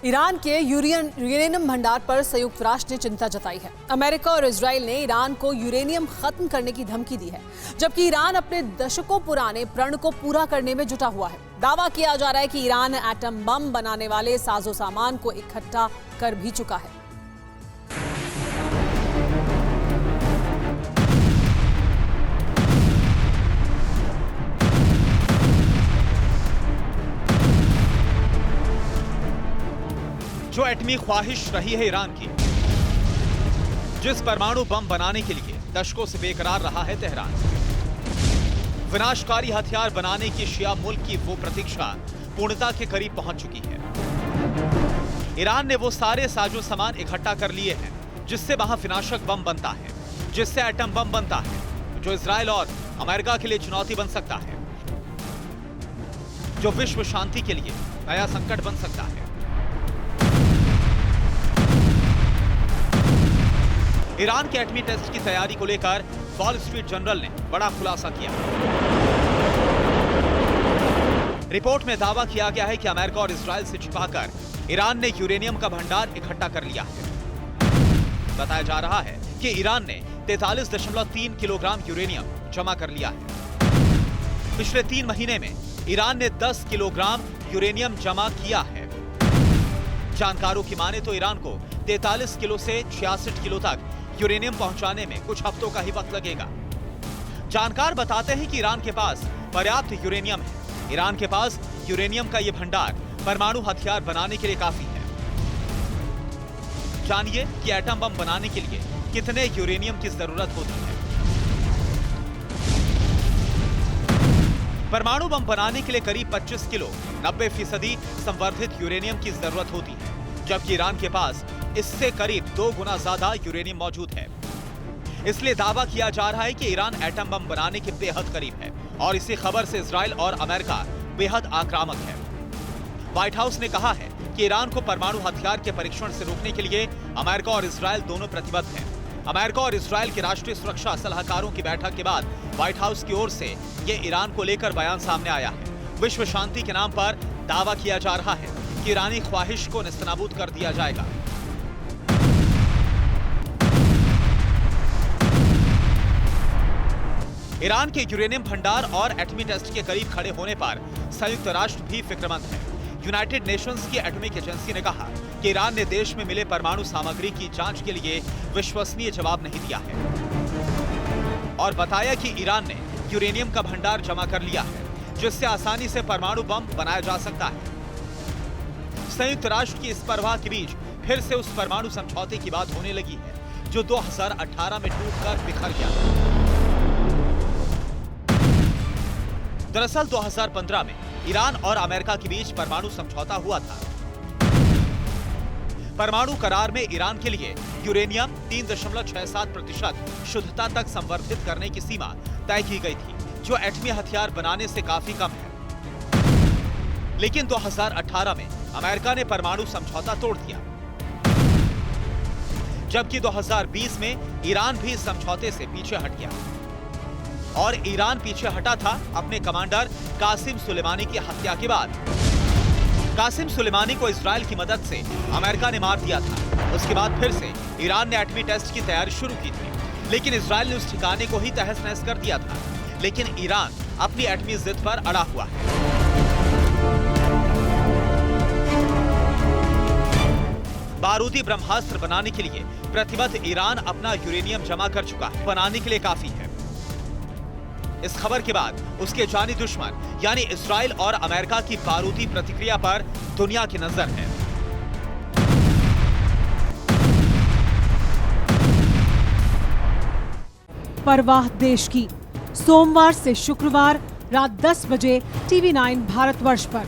Iran के uranium भंडार पर संयुक्त राष्ट्र ने चिंता जताई है। अमेरिका और इजराइल ने ईरान को यूरेनियम खत्म करने की धमकी दी है, जबकि ईरान अपने दशकों पुराने प्रण को पूरा करने में जुटा हुआ है। दावा किया जा रहा है कि ईरान एटम बम बनाने वाले साजो सामान को इकट्ठा कर भी चुका है। जो एटमी ख्वाहिश रही है ईरान की, जिस परमाणु बम बनाने के लिए दशकों से बेकरार रहा है तेहरान, विनाशकारी हथियार बनाने की शिया मुल्क की वो प्रतीक्षा पूर्णता के करीब पहुंच चुकी है। ईरान ने वो सारे साजो सामान इकट्ठा कर लिए हैं जिससे वहां विनाशक बम बनता है, जिससे एटम बम बनता है, जो इजराइल और अमेरिका के लिए चुनौती बन सकता है, जो विश्व शांति के लिए नया संकट बन सकता है। ईरान के एटमी टेस्ट की तैयारी को लेकर वॉल स्ट्रीट जर्नल ने बड़ा खुलासा किया। रिपोर्ट में दावा किया गया है कि अमेरिका और इजराइल से छिपाकर ईरान ने यूरेनियम का भंडार इकट्ठा कर लिया है। बताया जा रहा है कि ईरान ने 43.3 किलोग्राम यूरेनियम जमा कर लिया है। पिछले 3 महीने में ईरान ने 10 किलोग्राम यूरेनियम जमा किया है। जानकारों की माने तो ईरान को 43 किलो से 66 किलो तक यूरेनियम पहुंचाने में कुछ हफ्तों का ही वक्त लगेगा। जानकार बताते हैं कि ईरान के पास पर्याप्त यूरेनियम है। ईरान के पास यूरेनियम का यह भंडार परमाणु हथियार बनाने के लिए काफी है। जानिए कि एटम बम बनाने के लिए कितने यूरेनियम की जरूरत होती है। परमाणु बम बनाने के लिए करीब 25 किलो 90% संवर्धित यूरेनियम की जरूरत होती है, जबकि ईरान के पास इससे करीब 2 गुना ज्यादा यूरेनियम मौजूद है। इसलिए दावा किया जा रहा है कि ईरान एटम बम बनाने के बेहद करीब है और इसी खबर से इजराइल और अमेरिका बेहद आक्रामक है। व्हाइट हाउस ने कहा है कि ईरान को परमाणु हथियार के परीक्षण से रोकने के लिए अमेरिका और इजराइल दोनों प्रतिबद्ध हैं। अमेरिका और इजराइल के राष्ट्रीय सुरक्षा सलाहकारों की बैठक के बाद व्हाइट हाउस की ओर से ये ईरान को लेकर बयान सामने आया है। विश्व शांति के नाम पर दावा किया जा रहा है कि ईरानी ख्वाहिश को नेस्तनाबूद कर दिया जाएगा। ईरान के यूरेनियम भंडार और एटमी टेस्ट के करीब खड़े होने पर संयुक्त राष्ट्र भी फिक्रमंद है। यूनाइटेड नेशंस की एटॉमिक एजेंसी ने कहा कि ईरान ने देश में मिले परमाणु सामग्री की जांच के लिए विश्वसनीय जवाब नहीं दिया है और बताया कि ईरान ने यूरेनियम का भंडार जमा कर लिया है, जिससे आसानी से परमाणु बम बनाया जा सकता है। संयुक्त राष्ट्र की इस परवाह के बीच फिर से उस परमाणु समझौते की बात होने लगी है जो 2018 में टूटकर बिखर गया। दरअसल 2015 में ईरान और अमेरिका के बीच परमाणु समझौता हुआ था। परमाणु करार में ईरान के लिए यूरेनियम 3.67% शुद्धता तक संवर्धित करने की सीमा तय की गई थी, जो एटमी हथियार बनाने से काफी कम है। लेकिन 2018 में अमेरिका ने परमाणु समझौता तोड़ दिया, जबकि 2020 में ईरान भी इस समझौते से पीछे हट गया और ईरान पीछे हटा था अपने कमांडर कासिम सुलेमानी की हत्या के बाद। कासिम सुलेमानी को इजराइल की मदद से अमेरिका ने मार दिया था। उसके बाद फिर से ईरान ने एटमी टेस्ट की तैयारी शुरू की थी, लेकिन इजराइल ने उस ठिकाने को ही तहस नहस कर दिया था। लेकिन ईरान अपनी एटमी जिद पर अड़ा हुआ है। बारूदी ब्रह्मास्त्र बनाने के लिए प्रतिबद्ध ईरान अपना यूरेनियम जमा कर चुका है, बनाने के लिए काफी है। इस खबर के बाद उसके जानी दुश्मन यानी इजराइल और अमेरिका की बारूदी प्रतिक्रिया पर दुनिया की नजर है। परवाह देश की, सोमवार से शुक्रवार रात 10 बजे TV9 भारतवर्ष पर।